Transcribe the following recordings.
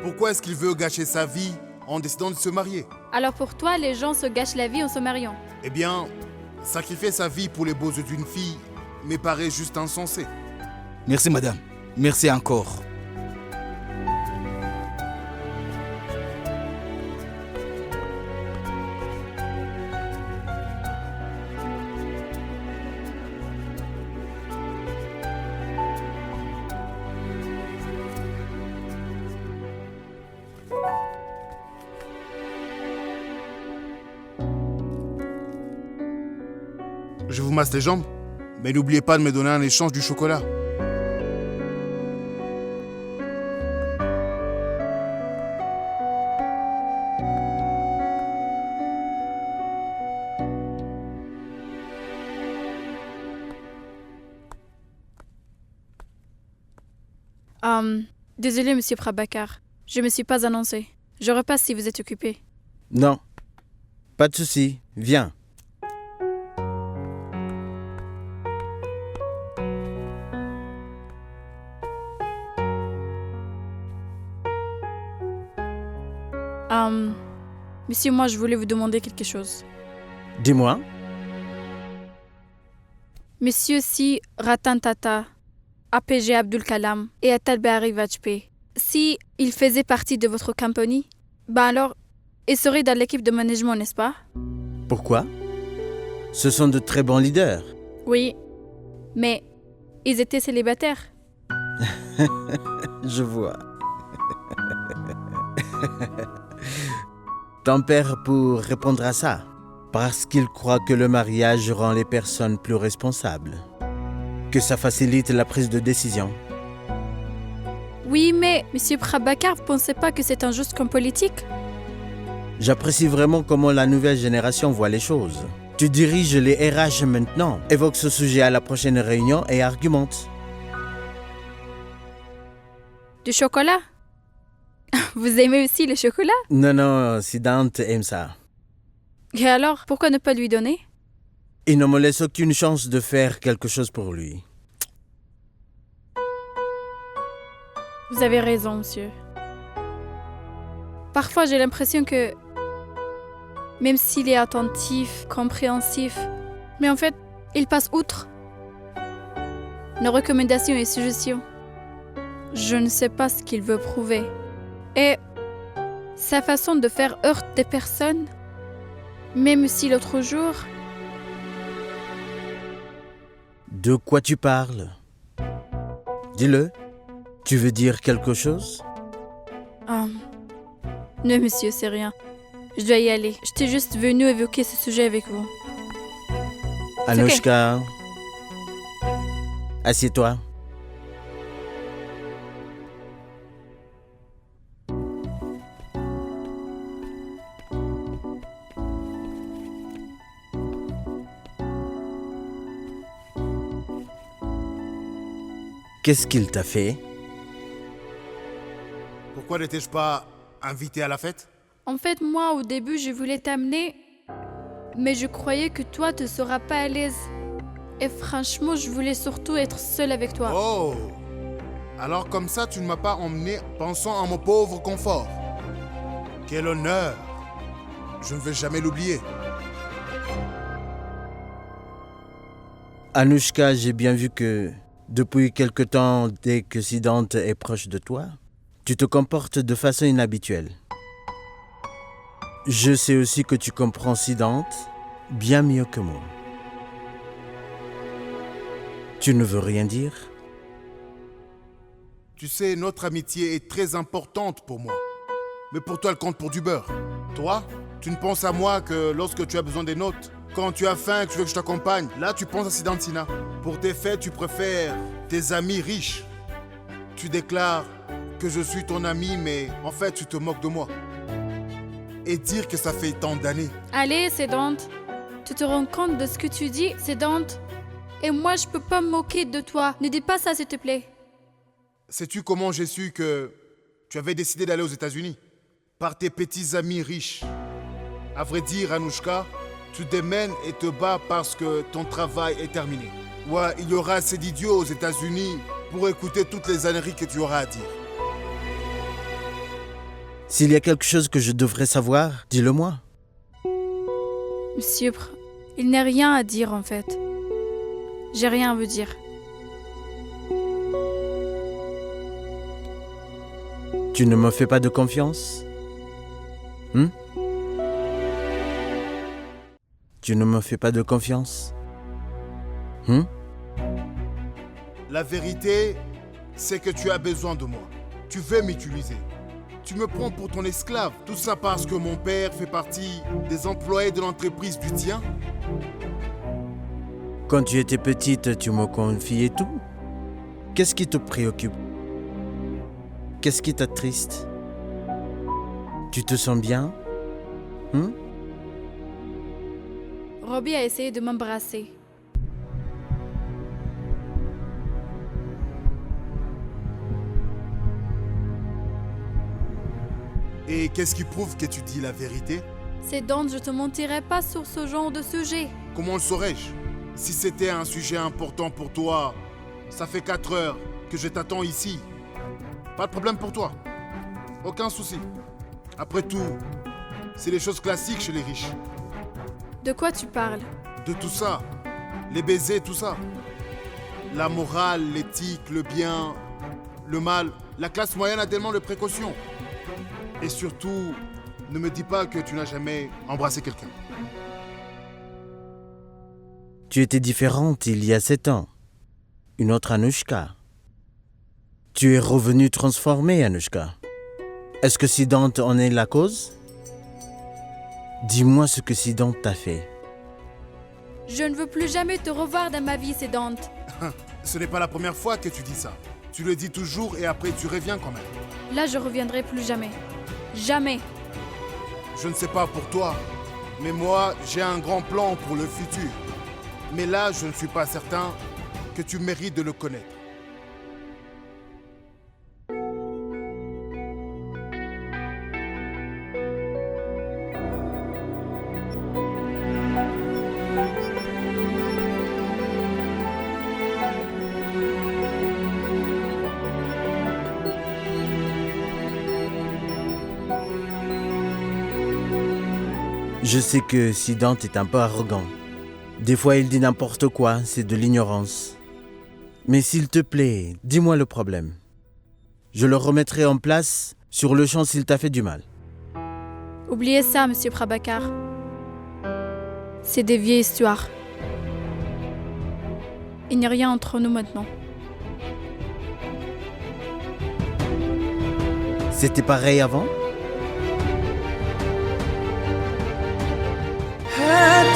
Pourquoi est-ce qu'il veut gâcher sa vie en décidant de se marier? Alors pour toi, les gens se gâchent la vie en se mariant. Eh bien, sacrifier sa vie pour les beaux yeux d'une fille me paraît juste insensé. Merci madame. Merci encore. Je vous masse les jambes, mais n'oubliez pas de me donner un échange du chocolat. Désolé, monsieur Prabhakar. Je me suis pas annoncé. Je repasse si vous êtes occupé. Non, pas de souci. Viens. Monsieur, moi, je voulais vous demander quelque chose. Dis-moi. Monsieur, si Ratan Tata, APG Abdul Kalam et Atal Bihari Vajpayee, si ils faisaient partie de votre compagnie, ben alors, ils seraient dans l'équipe de management, n'est-ce pas? Pourquoi? Ce sont de très bons leaders. Oui, mais ils étaient célibataires. Je vois. Ton père pour répondre à ça, parce qu'il croit que le mariage rend les personnes plus responsables, que ça facilite la prise de décision. Oui, mais monsieur Prabhakar, vous pensez pas que c'est injuste comme politique? J'apprécie vraiment comment la nouvelle génération voit les choses. Tu diriges les RH maintenant. Évoque ce sujet à la prochaine réunion et argumente. Du chocolat? Vous aimez aussi le chocolat? Non, Siddhant aime ça. Et alors, pourquoi ne pas lui donner? Il ne me laisse aucune chance de faire quelque chose pour lui. Vous avez raison, monsieur. Parfois, j'ai l'impression que, même s'il est attentif, compréhensif, mais en fait, il passe outre nos recommandations et suggestions. Je ne sais pas ce qu'il veut prouver. Et sa façon de faire heurte des personnes, même si l'autre jour... De quoi tu parles? Dis-le. Tu veux dire quelque chose? Non, monsieur, c'est rien. Je dois y aller. J'étais juste venue évoquer ce sujet avec vous. Anushka, assieds-toi. Qu'est-ce qu'il t'a fait? Pourquoi n'étais-je pas invité à la fête? En fait, moi, au début, je voulais t'amener, mais je croyais que toi, tu ne seras pas à l'aise. Et franchement, je voulais surtout être seule avec toi. Oh! Alors comme ça, tu ne m'as pas emmené pensant à mon pauvre confort. Quel honneur! Je ne vais jamais l'oublier. Anushka, j'ai bien vu que depuis quelque temps, dès que Siddhant est proche de toi, tu te comportes de façon inhabituelle. Je sais aussi que tu comprends Siddhant bien mieux que moi. Tu ne veux rien dire? Tu sais, notre amitié est très importante pour moi. Mais pour toi, elle compte pour du beurre. Toi, tu ne penses à moi que lorsque tu as besoin des notes. Quand tu as faim et que tu veux que je t'accompagne, là, tu penses à Siddhantina. Pour tes fêtes, tu préfères tes amis riches. Tu déclares que je suis ton ami, mais en fait, tu te moques de moi. Et dire que ça fait tant d'années. Allez, Siddhant. Tu te rends compte de ce que tu dis, Siddhant? Et moi, je peux pas me moquer de toi. Ne dis pas ça, s'il te plaît. Sais-tu comment j'ai su que tu avais décidé d'aller aux États-Unis? Par tes petits amis riches. À vrai dire, Anushka, tu démènes et te bats parce que ton travail est terminé. Ouais, il y aura assez d'idiots aux États-Unis pour écouter toutes les âneries que tu auras à dire. S'il y a quelque chose que je devrais savoir, dis-le-moi. Monsieur, il n'est rien à dire en fait. J'ai rien à vous dire. Tu ne me fais pas de confiance? Tu ne me fais pas de confiance? La vérité, c'est que tu as besoin de moi. Tu veux m'utiliser. Tu me prends pour ton esclave. Tout ça parce que mon père fait partie des employés de l'entreprise du tien? Quand tu étais petite, tu me confiais tout. Qu'est-ce qui te préoccupe? Qu'est-ce qui t'attriste? Tu te sens bien? Robbie a essayé de m'embrasser. Et qu'est-ce qui prouve que tu dis la vérité? C'est donc je te mentirai pas sur ce genre de sujet. Comment le saurais-je? Si c'était un sujet important pour toi, ça fait 4 heures que je t'attends ici. Pas de problème pour toi. Aucun souci. Après tout, c'est les choses classiques chez les riches. De quoi tu parles? De tout ça. Les baisers, tout ça. La morale, l'éthique, le bien, le mal. La classe moyenne a tellement de précautions. Et surtout, ne me dis pas que tu n'as jamais embrassé quelqu'un. Tu étais différente il y a 7 ans. Une autre Anushka. Tu es revenue transformée, Anushka. Est-ce que Siddhant en est la cause? Dis-moi ce que Siddhant t'a fait. Je ne veux plus jamais te revoir dans ma vie, Sédante. Ce n'est pas la première fois que tu dis ça. Tu le dis toujours et après tu reviens quand même. Là, je reviendrai plus jamais. Jamais. Je ne sais pas pour toi, mais moi, j'ai un grand plan pour le futur. Mais là, je ne suis pas certain que tu mérites de le connaître. Je sais que Siddhant est un peu arrogant. Des fois, il dit n'importe quoi, c'est de l'ignorance. Mais s'il te plaît, dis-moi le problème. Je le remettrai en place sur le champ s'il t'a fait du mal. Oubliez ça, monsieur Prabhakar. C'est des vieilles histoires. Il n'y a rien entre nous maintenant. C'était pareil avant?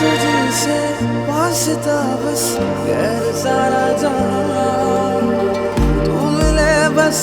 तुझसे वास्ता बस गैर सारा जहां तू मिले बस